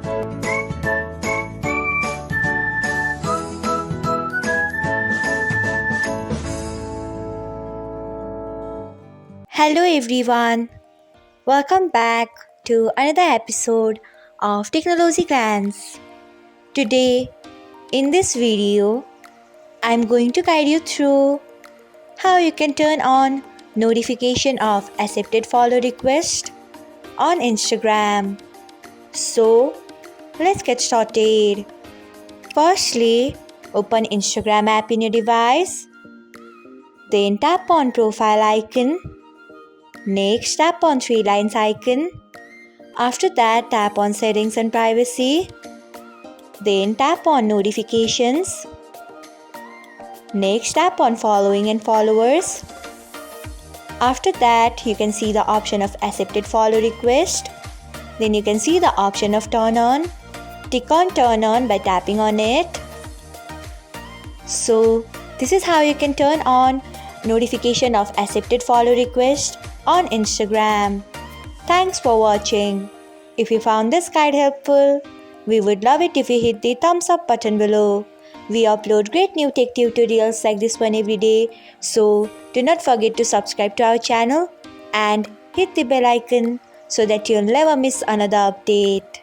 Hello everyone, welcome back to another episode of Technologyglance. Today, in this video, I'm going to guide you through how you can turn on notification of accepted follow request on Instagram. So, let's get started. Firstly, open Instagram app in your device. Then tap on profile icon. Next, tap on three lines icon. After that, tap on settings and privacy. Then tap on notifications. Next, tap on following and followers. After that, you can see the option of accepted follow request. Then you can see the option of turn on. Tick on turn on by tapping on it. So, this is how you can turn on notification of accepted follow request on Instagram. Thanks for watching. If you found this guide helpful, we would love it if you hit the thumbs up button below. We upload great new tech tutorials like this one every day, so do not forget to subscribe to our channel and hit the bell icon so that you'll never miss another update.